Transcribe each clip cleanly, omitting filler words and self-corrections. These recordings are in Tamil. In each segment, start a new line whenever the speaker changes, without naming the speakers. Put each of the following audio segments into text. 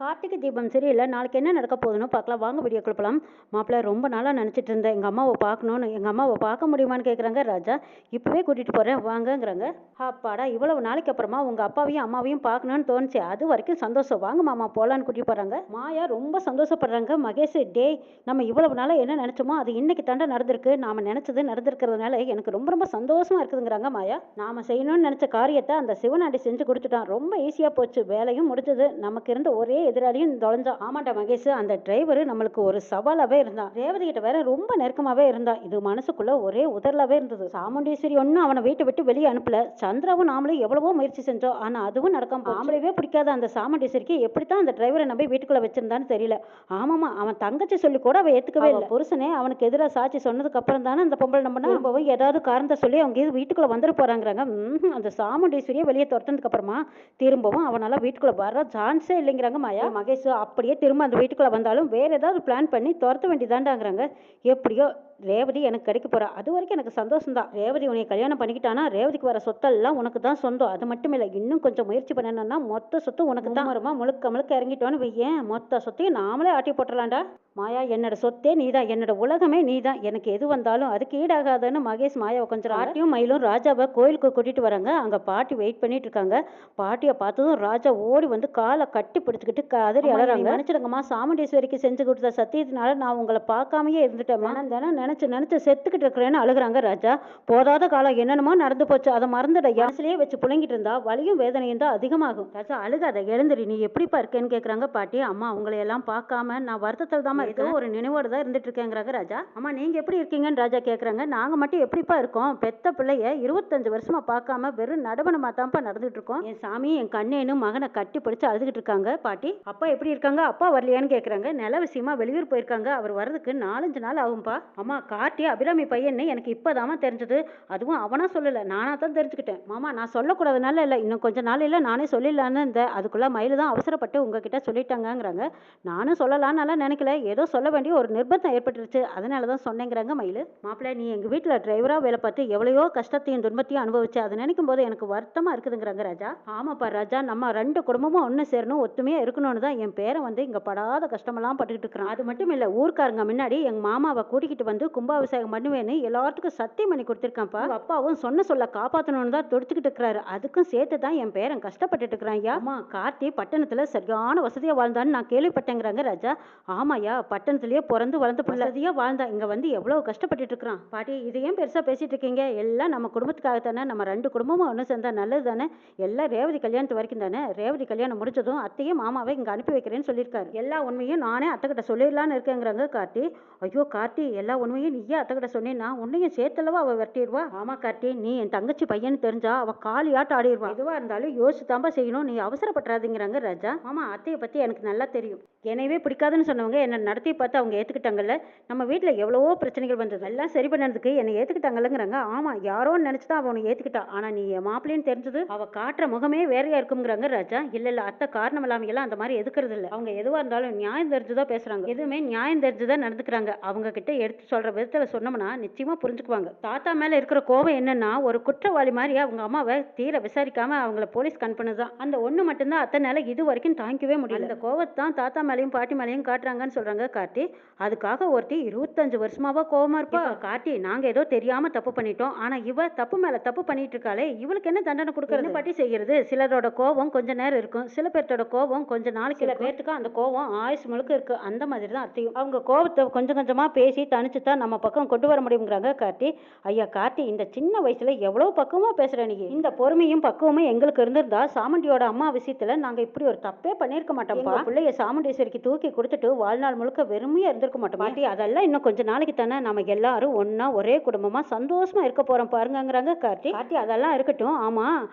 கார்த்திகை தீபம் சரியில்ல. நாளைக்கு என்ன நடக்க போகுதுன்னு பார்க்கலாம். வாங்க வீடியோக்குள்ள போலாம். மாப்பிள ரொம்ப நாளா நினைச்சிட்டு இருந்தேன். எங்க அம்மாவ பார்க்கணும்னு. எங்க அம்மாவ பார்க்க முடியுமான்னு கேட்குறாங்க ராஜா. இப்பவே கூட்டிட்டு போறேன் வாங்கங்கிறாங்க. அப்பாடா இவ்வளவு நாளைக்கு அப்புறமா உங்க அப்பாவையும் அம்மாவையும் பார்க்கணும்னு தோணுச்சு. அது வரைக்கும் சந்தோஷம். வாங்க மாமா போலான்னு கூட்டிட்டு போறாங்க. மாயா ரொம்ப சந்தோஷப்படுறாங்க. மகேஷ் டேய் நம்ம இவ்வளவு நாளா என்ன நினைச்சோமோ அது இன்னைக்கு தாண்டா நடந்திருக்கு. நாம நினைச்சது நடந்திருக்கிறதுனால எனக்கு ரொம்ப ரொம்ப சந்தோஷமா இருக்குதுங்கிறாங்க மாயா. நாம செய்யணும்னு நினைச்ச காரியத்தை அந்த சிவனாண்டி செஞ்சு கொடுத்துட்டான். ரொம்ப ஈஸியா போச்சு. வேலையும் முடிஞ்சது. நமக்கு இருந்த ஒரே எதிராளியும் தொலைஞ்சான். ஆமாண்டா மகேஷ், அந்த டிரைவர் நம்மளுக்கு ஒரு சவாலாவே இருந்தான். ரேவதி கிட்ட வேற ரொம்ப நெருக்கமாவே இருந்தான். இது மனசுக்குள்ள ஒரே உதறலாவே இருந்தது. சாமுண்டீஸ்வரி ஒன்னும் அவனை வீட்டை விட்டு வெளியே அனுப்பல. சந்திராவும் நாமளும் எவ்வளவோ முயற்சி செஞ்சோம். ஆனா அதுவும் நடக்காம ஆம்பளைவே பிடிக்காத அந்த சாமுண்டீஸ்வரிக்கு எப்படித்தான் அந்த டிரைவரை நம்பி வீட்டுக்குள்ள வச்சிருந்தான்னு தெரியல. ஆமாமா அவன் தங்கச்சி சொல்லி கூட அவ ஏத்துக்கவே இல்லை. புருஷனே அவனுக்கு எதிராக சாட்சி சொன்னதுக்கு அப்புறம் தானே அந்த பொம்பளை நம்பினா ரொம்பவும் ஏதாவது காரணத்தை சொல்லி அவங்க வீட்டுக்குள்ள வந்துட போறாங்கிறாங்க. அந்த சாமுண்டீஸ்வரியை வெளியே துரத்துனதுக்கு அப்புறமா திரும்பவும் அவனால வீட்டுக்குள்ள வர சான்ஸே இல்லைங்கிறாங்க மாயா. மகேஷ் அப்படியே திரும்ப அந்த வீட்டுக்குள்ள வந்தாலும் வேற ஏதாவது பிளான் பண்ணி துரத்த வேண்டியதாண்டாங்கிறாங்க. எப்படியோ ரேவதி எனக்கு கிடைக்க போறா. அது வரைக்கும் எனக்கு சந்தோஷம் தான். ரேவதி உன்னை கல்யாணம் பண்ணிக்கிட்டானா ரேவதிக்கு வர சொத்தெல்லாம் உனக்கு தான் சொந்தம். அது மட்டும் இல்லை, இன்னும் கொஞ்சம் முயற்சி பண்ணணும்னா மொத்த சொத்து உனக்கு தான் வருமா. முழுக்க முழுக்க இறங்கிட்டோன்னு வையேன், மொத்த சொத்தையும் நாமளே ஆட்டி போட்டுடலாம்டா. மாயா என்னோட சொத்தே நீதான், என்னோட உலகமே நீதான், எனக்கு எது வந்தாலும் அதுக்கு ஈடாகாதுன்னு மகேஷ் மாயாவை கொஞ்சம் ஆட்டியும் மயிலும் ராஜாவை கோயிலுக்கு கூட்டிட்டு வராங்க. அங்க பாட்டி வெயிட் பண்ணிட்டு இருக்காங்க. பாட்டியை பார்த்ததும் ராஜா ஓடி வந்து காலை கட்டி பிடிச்சிக்கிட்டு கதறி அழறாங்க. நினைச்சிடுங்கம்மா, சாமுண்டீஸ்வரிக்கு செஞ்சு கொடுத்த சத்தியத்தினால நான் உங்களை பார்க்காமயே இருந்துட்டேன். தினம் நினைச்சு நினைச்சு செத்துக்கிட்டு இருக்கிறேன்னு அழுகுறாங்க ராஜா. போதாத காலம் என்னென்னமோ நடந்து போச்சு, அதை மறந்துட. யாசிலேயே வச்சு புழங்கிட்டு இருந்தா வலியும் வேதனையும் தான் அதிகமாகும். ராஜா அழுகாத, எழுந்துரி, நீ எப்படிப்பா இருக்கேன்னு கேட்குறாங்க பாட்டி. அம்மா உங்களை எல்லாம் பார்க்காம நான் வருத்தத்தில் தான் ஏதோ ஒரு நினைவோடு தான் இருந்துட்டு இருக்கேங்கிறாங்க ராஜா. அம்மா நீங்க எப்படி இருக்கீங்கன்னு ராஜா கேட்குறாங்க. நாங்க மட்டும் எப்படிப்பா இருக்கோம், பெத்த பிள்ளைய 25 வருஷமா பார்க்காம வெறும் நடவனமா தான்ப்பா நடந்துட்டு இருக்கோம். என் சாமி என் கண்ணேன்னு மகனை கட்டி பிடிச்சு அழுதுகிட்டு இருக்காங்க பாட்டி. அப்பா எப்படி இருக்காங்க, அப்பா வரலையான்னு கேட்குறாங்க. நில விஷயமா வெளியூர் போயிருக்காங்க, அவர் வர்றதுக்கு 4-5 நாள் ஆகும்பா. அம்மா கார்த்தி அபிராமி பையன்னு எனக்கு இப்போதாமா தெரிஞ்சது. அதுவும் அவனா சொல்லலை, நானா தான் தெரிஞ்சுக்கிட்டேன். மாமா நான் சொல்லக்கூடாதுனால இல்லை, இன்னும் கொஞ்சம் நாள் இல்லை நானே சொல்லிடலான்னு இந்த அதுக்குள்ள மயிலு தான் அவசரப்பட்டு உங்ககிட்ட சொல்லிட்டாங்கங்கிறாங்க. நானும் சொல்லலான்னு நினைக்கல, ஏதோ சொல்ல வேண்டிய ஒரு நிர்பந்தம் ஏற்பட்டுருச்சு, அதனால தான் சொன்னேங்கிறாங்க மயிலு. மாப்பிள்ளை நீ எங்கள் வீட்டில் டிரைவராக வேலை பார்த்து எவ்வளையோ கஷ்டத்தையும் துன்பத்தையும் அனுபவிச்சு அதை நினைக்கும் போது எனக்கு வருத்தமாக இருக்குதுங்கிறாங்க ராஜா. ஆமாப்பா ராஜா, நம்ம 2 குடும்பமும் ஒன்று சேரணும், ஒத்துமையாக இருக்கணும்னு தான் என் பேரை வந்து இங்கே படாத கஷ்டமெல்லாம் பட்டுக்கிட்டு இருக்கிறான். அது மட்டும் இல்லை, ஊர்க்காரங்க முன்னாடி எங்கள் மாமாவை கூட்டிக்கிட்டு வந்து கும்பாபிஷேகம் பண்ணுவேன்னு எல்லாத்துக்கும் சத்தியம் பண்ணி கொடுத்துருக்கான்ப்பா. அப்பாவும் சொல்ல காப்பாற்றணும்னு தான் துடிச்சுக்கிட்டு இருக்கிறாரு. அதுக்கும் சேர்த்து தான் என் பேரன் கஷ்டப்பட்டுட்டு இருக்கிறான். ஐயா அம்மா கார்த்தி பட்டணத்தில் சரியான வசதியாக வாழ்ந்தான்னு நான் கேள்விப்பட்டேங்கிறாங்க ராஜா. ஆமாயா, பட்டணத்திலேயே பிறந்து வளர்ந்து வசதியா வாழ்ந்தா, இங்க வந்து எவ்வளவு கஷ்டப்பட்டுட்டு இருக்கிறான். பாட்டி இது ஏன் பெருசா பேசிட்டு இருக்கீங்க, எல்லாம் நம்ம குடும்பத்துக்காகத்தானே, நம்ம 2 குடும்பமும் ஒன்று சேர்ந்தா நல்லது தானே, எல்லாம் ரேவதி கல்யாணத்து வரைக்கும் தானே. ரேவதி கல்யாணம் முடிச்சதும் அத்தையும் மாமாவை இங்க அனுப்பி வைக்கிறேன்னு சொல்லியிருக்காரு. எல்லா உண்மையும் நானே அத்தைக்கிட்ட சொல்லிடலான்னு இருக்கேங்கிறாங்க கார்த்தி. ஐயோ கார்த்தி, எல்லா உண்மையும் நீயே அத்தைக்கிட்ட சொன்னேன்னா உன்னையும் சேர்த்தளவா அவ விரட்டிடுவா. ஆமா கார்த்தி, நீ என் தங்கச்சி பையன் தெரிஞ்சா அவ காலியாட்டு ஆடிடுவா. எதுவா இருந்தாலும் யோசிச்சு தாம்பா செய்யணும், நீ அவசரப்பட்டுறாதீங்கிறாங்க ராஜா. ஆமா அத்தையை பத்தி எனக்கு நல்லா தெரியும். எனவே பிடிக்காதுன்னு சொன்னவங்க என்ன நடத்தி பார்த்து அவங்க ஏத்துக்கிட்டாங்கல்ல. நம்ம வீட்டில் எவ்வளவோ பிரச்சனைகள் வந்தது, எல்லாம் சரி பண்ணதுக்கு என்னை ஏத்துக்கிட்டாங்கல்லங்கிறாங்க. ஆமா யாரோன்னு நினைச்சுதான் அவனை ஏத்துக்கிட்டா. ஆனா நீ என் மாப்பிள்ளைன்னு தெரிஞ்சது அவ காட்டுற முகமே வேறையா இருக்குங்கிறாங்க ராஜா. இல்ல அத்தை காரணம் இல்லாமையெல்லாம் அந்த மாதிரி எதுக்குறது இல்லை. அவங்க எதுவா இருந்தாலும் நியாயம் தெரிஞ்சுதான் பேசுறாங்க, எதுவுமே நியாயம் தெரிஞ்சுதான் நடந்துக்கிறாங்க. அவங்க கிட்ட எடுத்து சொல்ற விதத்துல சொன்னோம்னா நிச்சயமா புரிஞ்சுக்குவாங்க. தாத்தா மேல இருக்கிற கோபம் என்னன்னா, ஒரு குற்றவாளி மாதிரி அவங்க அம்மாவை தீர விசாரிக்காம அவங்கள போலீஸ் கண்பணுதான். அந்த ஒண்ணு மட்டும்தான் அத்தனால இது வரைக்கும் தாங்கிக்கவே முடியல. அந்த கோவத்தான் தாத்தா மேலையும் பாட்டி மேலையும் காட்டுறாங்கன்னு சொல்றாங்க கார்த்தி. அதுக்காக ஒருத்தி 25 வருஷமாவா கோவமா இருப்பா. கார்த்தி நாங்க ஏதோ தெரியாம தப்பு பண்ணிட்டோம், ஆனா இவ தப்பு மேல தப்பு பண்ணிட்டு இருக்காளே, இவளுக்கு என்ன தண்டனை கொடுக்கறது பாட்டி செய்யறது. சிலரோட கோபம் கொஞ்ச நேரம் இருக்கும், சில பேர்த்தோட கோபம் கொஞ்ச நாளைக்கு. சில பேர்த்துக்கு அந்த கோபம் ஆயுசு முழுக்க இருக்கு. அந்த மாதிரி தான் அத்தையும். அவங்க கோபத்தை கொஞ்சம் கொஞ்சமா பேசி தனிச்சுதான் நம்ம பக்கம் கொண்டு வர முடியுங்கிறாங்க கார்த்தி. ஐயா கார்த்தி, இந்த சின்ன வயசுல எவ்வளவு பக்குவமா பேசுற நீ. இந்த பொறுமையும் பக்குவமும் எங்களுக்கு இருந்திருந்தா சாமுண்டியோட அம்மா விஷயத்துல நாங்க இப்படி ஒரு தப்பே பண்ணிருக்க மாட்டோம்ப்பா. பிள்ளைய சாமுண்டீஸ்வரிக்கு தூக்கி கொடுத்துட்டு வாழ்நாள் முழுக்க வெறுமையா இருந்திருக்க மாட்டோம் பாட்டி. அதெல்லாம் இன்னும் கொஞ்ச நாளைக்கு தானே நம்ம எல்லாரும் ஒன்னா ஒரே குடும்பமா சந்தோஷமா இருக்க போறோம் பாருங்கிறாங்க கார்த்தி. கார்த்தி அதெல்லாம் இருக்கட்டும், ஆமா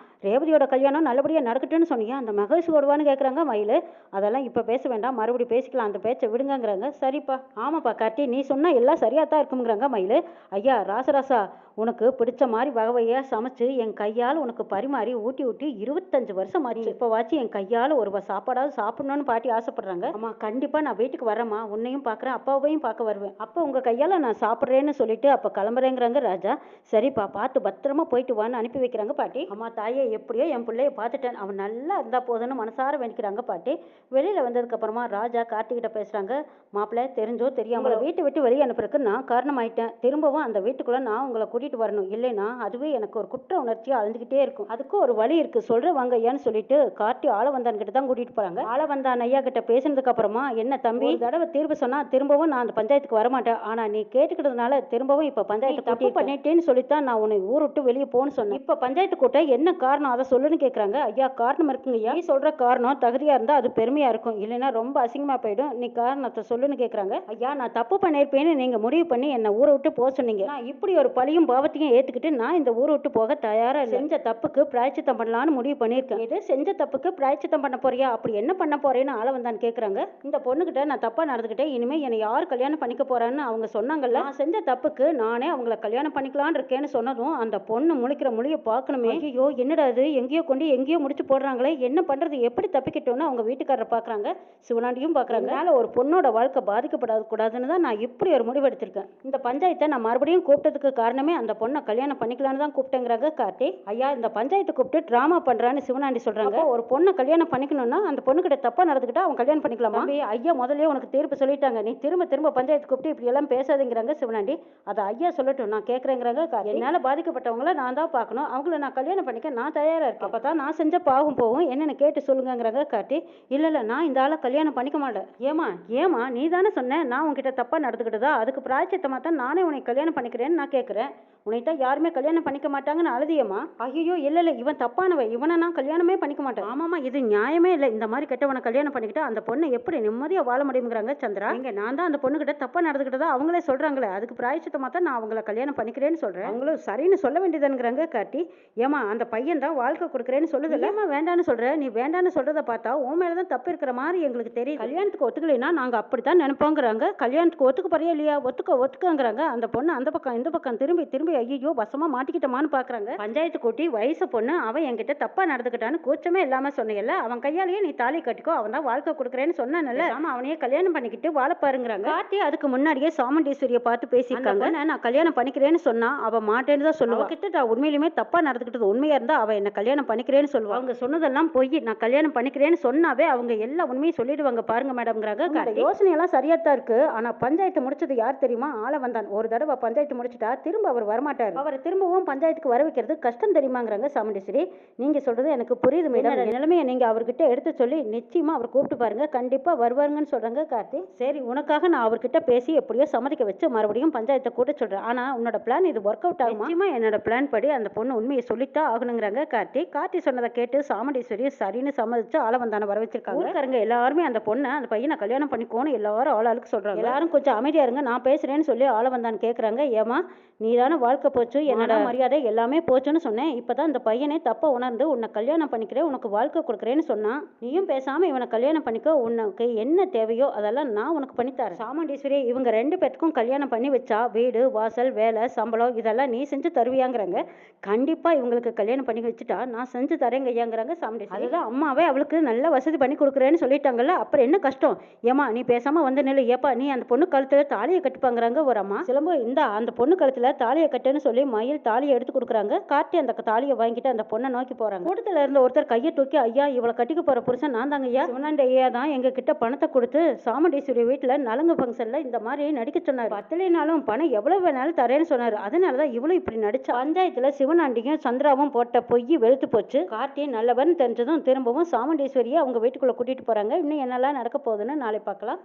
ரேவதியோட கல்யாணம் நல்லபடியா நடக்கட்டும்னு சொன்னீங்க, அந்த மகேஷ் ஓடுவான்னு கேட்குறாங்க மயிலு. அதெல்லாம் இப்போ பேச வேண்டாம், மறுபடியும் பேசிக்கலாம், அந்த பேச்சை விடுங்கிறாங்க. சரிப்பா. ஆமாப்பா கார்த்தி, நீ சொன்னா எல்லாம் சரியா தான் இருக்குங்கிறாங்க மயில். ஐயா ராசராசா, உனக்கு பிடிச்ச மாதிரி வகை வகையாக சமைச்சு என் கையால் உனக்கு பரிமாறி ஊட்டி ஊட்டி 25 வருஷம் ஆச்சு. இப்போவாச்சும் என் கையால் ஒரு சாப்பாடாவது சாப்பிடணும்னு பாட்டி ஆசைப்படுறாங்க. ஆமாம், கண்டிப்பாக நான் வீட்டுக்கு வரேம்மா, உன்னையும் பார்க்குறேன், அப்பாவையும் பார்க்க வருவேன். அப்போ உங்கள் கையால் நான் சாப்பிட்றேன்னு சொல்லிட்டு அப்போ கிளம்புறேங்கிறாங்க ராஜா. சரிப்பா, பார்த்து பத்திரமா போயிட்டு வான்னு அனுப்பி வைக்கிறாங்க பாட்டி. அம்மா தாயே, எப்படியோ என் பிள்ளைய பார்த்துட்டேன், அவன் நல்லா இருந்தால் போதுன்னு மனசார வேண்டிக்கிறாங்க பாட்டி. வெளியில் வந்ததுக்கப்புறமா ராஜா கார்த்திகிட்ட பேசுகிறாங்க. மாப்பிள்ளை, தெரிஞ்சோ தெரியாமல வீட்டை விட்டு வெளியே அனுப்புறதுக்கு நான் காரணமாயிட்டேன். திரும்பவும் அந்த வீட்டுக்குள்ளே நான் உங்களை கூட்டிகிட்டு வரணும், இல்லைன்னா அதுவே எனக்கு ஒரு குற்ற உணர்ச்சியாக அழிஞ்சுக்கிட்டே இருக்கும். அதுக்கு ஒரு வழி இருக்குது, சொல்கிற வாங்க ஐயான்னு சொல்லிட்டு கார்த்தி ஆளவந்தான் கிட்ட தான் கூட்டிகிட்டு போகிறாங்க. ஆளவந்தான் ஐயா கிட்ட பேசினதுக்கு அப்புறமா, என்ன தம்பி, ஒரு தடவை தீர்ப்பு சொன்னால் திரும்பவும் நான் அந்த பஞ்சாயத்துக்கு வரமாட்டேன், ஆனால் நீ கேட்டுக்கிட்டதுனால திரும்பவும் இப்போ பஞ்சாயத்து தப்பு பண்ணிட்டேன்னு சொல்லித்தான் நான் உன்னை ஊர் விட்டு வெளியே போன்னு சொன்னேன். இப்போ பஞ்சாயத்து கூட்ட என்ன காரணம் அதை சொல்லுன்னு கேட்குறாங்க. ஐயா, காரணம் இருக்குங்க ஐயா. நீ சொல்கிற காரணம் தகுதியாக இருந்தால் அது பெருமையாக இருக்கும், இல்லைன்னா ரொம்ப அசிங்கமாக போயிடும். நீ காரணத்தை சொல்லுன்னு கேட்குறாங்க. ஐயா, நான் தப்பு பண்ணியிருப்பேன்னு நீங்கள் முடிவு பண்ணி என்னை ஊரை விட்டு போக சொன்னீங்க. நான் இப்படி ஒரு பழியும் பாவத்தையும் ஏற்றுக்கிட்டு நான் இந்த ஊரை விட்டு போக தயாராக செஞ்ச தப்புக்கு பிராய்ச்சித்தம் பண்ணலான்னு முடிவு பண்ணியிருக்கேன். இது செஞ்ச தப்புக்கு பிராய்ச்சித்தம் பண்ண போறியா? அப்படி என்ன பண்ண போறேன்னு ஆளவந்தான் கேட்குறாங்க. இந்த பொண்ணுகிட்ட நான் தப்பாக நடந்துக்கிட்டேன், இனிமேல் என்னை யார் கல்யாணம் பண்ணிக்க போறான்னு அவங்க சொன்னாங்கல்ல, நான் செஞ்ச தப்புக்கு நானே அவங்கள கல்யாணம் பண்ணிக்கலான்னு இருக்கேன்னு சொன்னதும் அந்த பொண்ணு முழிக்கிற மொழியை பார்க்கணுமே. ஐயோ, என்னடா அது, எங்கேயோ கொண்டு எங்கேயோ முடிச்சு போடுறாங்களே, என்ன பண்ணுறது, எப்படி தப்பிக்கிட்டோன்னு அவங்க வீட்டுக்காரரை பார்க்குறாங்க, சிவனாண்டியும் பார்க்குறாங்க. அதனால ஒரு பொண்ணோட வாழ்க்கை பாதிக்கப்படாது கூடாதுன்னு தான் நான் இப்படி ஒரு முடிவு எடுத்திருக்கேன். இந்த பஞ்சாயத்தை நான் மறுபடியும் கூப்பிட்டதுக்கு காரணமே அந்த பொண்ணை கல்யாணம் பண்ணிக்கலான்னு தான் கூப்பிட்டேங்கிறாங்க கார்த்தி. ஐயா, இந்த பஞ்சாயத்தை கூப்பிட்டு டிராமா பண்றான்னு சிவனாண்டி சொல்றாங்க. ஒரு பொண்ணை கல்யாணம் பண்ணிக்கணும்னா அந்த பொண்ணு கிட்ட தப்பா நடந்துக்கிட்டா அவன் கல்யாணம் பண்ணிக்கலாமா? ஐயா முதல்ல உனக்கு தீர்ப்பு சொல்லிட்டாங்க, நீ திரும்ப திரும்ப பஞ்சாயத்து கூப்பிட்டு இப்படி எல்லாம் பேசாதீங்கிறாங்க சிவனாண்டி. அதை ஐயா சொல்லட்டும், நான் கேட்கறேங்கிறாங்க கார்த்தி. என்னால பாதிக்கப்பட்டவங்கள நான் தான் பார்க்கணும், அவங்கள நான் கல்யாணம் பண்ணிக்க நான் தயாரா இருக்கேன். அப்பதான் நான் செஞ்ச பாவம் போகும், என்னன்னு கேட்டு சொல்லுங்கிறாங்க கார்த்தி. இல்ல நான் இந்த ஆளை கல்யாணம் பண்ணிக்க மாட்டேன். ஏமா நீ தானே சொன்ன நான் உன்கிட்ட தப்பா நடந்துக்கிட்டதா, அதுக்கு பிராய்ச்சித்தமா தான் நானே உன்னை கல்யாணம் பண்ணிக்கிறேன்னு நான் கேட்கிறேன். உன்னைத்தான் யாருமே கல்யாணம் பண்ணிக்க மாட்டாங்கன்னு அழுதியம்மா. ஐயோ, இல்லை இவன் தப்பானவன், இவனை நான் கல்யாணமே பண்ணிக்க மாட்டேன். ஆமாம்மா, இது நியாயமே இல்லை, இந்த மாதிரி கெட்டவனை கல்யாணம் பண்ணிக்கிட்டா அந்த பொண்ணை எப்படி நிம்மதியாக வாழ முடியுங்கிறாங்க சந்திரா. இங்கே நான் தான் அந்த பொண்ணுகிட்ட தப்பா நடந்துக்கிட்டதா அவங்களே சொல்றாங்களே, அதுக்கு பிராய்ச்சித்தமாக தான் நான் அவங்கள கல்யாணம் பண்ணிக்கிறேன்னு சொல்றேன். அவங்களும் சரின்னு சொல்ல வேண்டியதுங்கிறாங்க கார்த்தி. ஏமா, அந்த பையன் தான் வாழ்க்கை கொடுக்குறேன்னு சொல்லுது, ஏமா வேண்டான்னு சொல்ற, நீ வேண்டான்னு சொல்றதை பார்த்தா உன் மேலதான் தப்பு இருக்கிற மாதிரி எங்களுக்கு தெரியும். கல்யாணத்துக்கு ஒத்துக்கலைன்னா நாங்க அப்படித்தான் நினைப்போங்கிறாங்க. கல்யாணத்துக்கு ஒத்துக்க போறியா இல்லையா? ஒத்துக்கோங்கிறாங்க. அந்த பொண்ணு அந்த பக்கம் இந்த பக்கம் திரும்பி திரும்பி ஐயோ வசமா மாட்டிக்கிட்டமான்னு பாக்குறாங்க. பஞ்சாயத்து கூட்டி வயசு பொண்ணு அவன் என்கிட்ட தப்பா நடந்துக்கிட்டான்னு கூச்சமே இல்லாம சொன்னீங்கல்ல, அவன் கையாலேயே நீ தாலி கட்டிக்கோ, அவன் தான் வாழ்க்கை கொடுக்குறேன்னு சொன்னானல்ல, ஆமா அவனையே கல்யாணம் பண்ணிக்கிட்டு வாழ பாருங்கிறாங்க. கார்த்தி அதுக்கு முன்னாடியே சாமுண்டீஸ்வரியை பார்த்து பேசியிருக்காங்க. நான் கல்யாணம் பண்ணிக்கிறேன்னு சொன்னா அவ மாட்டேன்னு தான் சொல்லுவா. கிட்ட நான் உண்மையிலுமே தப்பா நடந்துக்கிட்டது உண்மையா இருந்தா அவ என்ன கல்யாணம் பண்ணிக்கிறேன்னு சொல்லுவா. அவங்க சொன்னதெல்லாம் போய் நான் கல்யாணம் பண்ணிக்கிறேன்னு சொன்னாவே அவங்க எல்லா உண்மையும் சொல்லிடுவாங்க பாருங்க மேடம்ங்கிறாங்க. யோசனை எல்லாம் சரியா தான் இருக்கு, ஆனா பஞ்சாயத்து முடிச்சது யார் தெரியுமா? ஆளவந்தான். ஒரு தடவை பஞ்சாயத்து முடிச்சுட்டா திரும்ப அவர் வரமாட்டார், அவரை திரும்பவும் பஞ்சாயத்துக்கு வர வைக்கிறது கஷ்டம் தெரியுமாங்கிறாங்க சாமுண்டீஸ்வரி. நீங்க சொல்றது எனக்கு புரியுது மேடம், நிலைமையை நீங்க அவர்கிட்ட எடுத்து சொல்லி நிச்சயமா அவர் கூப்பிட்டு பாருங்க, கண்டிப்பா வருவாருங்கன்னு சொல்றாங்க கார்த்தி. சரி, உனக்காக நான் அவர்கிட்ட பேசி எப்படியோ சம்மதிக்க வச்சு மறுபடியும் பஞ்சாயத்தை கூட்ட சொல்றேன், ஆனா உன்னோட பிளான் இது ஒர்க் அவுட் ஆகுமா? நிச்சயமா என்னோட பிளான் படி அந்த பொண்ணு உண்மையை சொல்லித்தான் ஆகணுங்கிறாங்க கார்த்தி. கார்த்தி சொன்னதை கேட்டு சாமுண்டீஸ்வரி சரின்னு சம்மதிச்சு ஆளவந்தான வர வச்சிருக்காங்க. ஊருக்காரங்க எல்லாருமே அந்த பொண்ணை அந்த பையனை கல்யாணம் பண்ணிக்கோன்னு எல்லாரும் ஆளாளுக்கு சொல்றாங்க. எல்லாரும் கொஞ்சம் அமைதியா இருங்க, நான் பேசுறேன்னு சொல்லி ஆளவந்தான் கேட்கறாங்க. ஏமா, நீ தானே வாழ்க்கை போச்சு, என்னோட மரியாதை எல்லாமே போச்சுன்னு சொன்னேன், இப்பதான் இந்த பையனே தப்ப உணர்ந்து உன்னை கல்யாணம் பண்ணிக்கிறேன், உனக்கு வாழ்க்கை கொடுக்குறேன்னு சொன்னான், நீயும் பேசாம இவனை கல்யாணம் பண்ணிக்க, உனக்கு என்ன தேவையோ அதெல்லாம் நான் உனக்கு பண்ணித்தரேன். சாமுண்டீஸ்வரி, இவங்க ரெண்டு பேத்துக்கும் கல்யாணம் பண்ணி வச்சா வீடு வாசல் வேலை சம்பளம் இதெல்லாம் நீ செஞ்சு தருவியாங்கிறாங்க. கண்டிப்பா இவங்களுக்கு கல்யாணம் பண்ணி வச்சுட்டா நான் செஞ்சு தரேங்க ஐயாங்கிறாங்க சாமுண்டீஸ்வரி. அதுதான் அம்மாவே அவளுக்கு நல்ல வசதி பண்ணி கொடுக்குறேன்னு சொல்லிட்டாங்கல்ல, அப்புறம் என்ன கஷ்டம்? ஏமா நீ பேசாம வந்து நில்லு. ஏப்பா, நீ அந்த பொண்ணு கழுத்துல தாலியை கட்டுப்பாங்கிறாங்க ஒரு அம்மா. சிலம்பு, இந்த அந்த பொண்ணு கழுத்துல தாலியை கட்டுன்னு சொல்லி மயில் தாலியை எடுத்து கொடுக்குறாங்க. கார்த்தி அந்த தாலியை வாங்கிட்டு அந்த பொண்ணை நோக்கி போறாங்க. கூட்டத்துல இருந்த ஒருத்தர் கையை தூக்கி, ஐயா இவளை கட்டிக்க போற புருஷன் நான் தாங்க ஐயா, சிவனாண்டி ஐயா தான் எங்க கிட்ட பணத்தை கொடுத்து சாமுண்டீஸ்வரி வீட்டுல நலங்கு ஃபங்க்ஷன்ல இந்த மாதிரி நடிக்க சொன்னாரு, பத்தலைனாலும் பணம் எவ்வளவு வேணாலும் தரேன்னு சொன்னாரு, அதனாலதான் இவளும் இப்படி நடிச்சா. பஞ்சாயத்துல சிவனாண்டியும் சந்திராவும் போட்ட பொய் வெளுத்து போச்சு. கார்த்தி நல்லவன் தெரிஞ்சதும் திரும்பவும் சாமுண்டீஸ்வரியை அவங்க வீட்டுக்குள்ள கூட்டிட்டு போறாங்க. இன்னும் என்னெல்லாம் நடக்க போகுதுன்னு நாளை பார்க்கலாம்.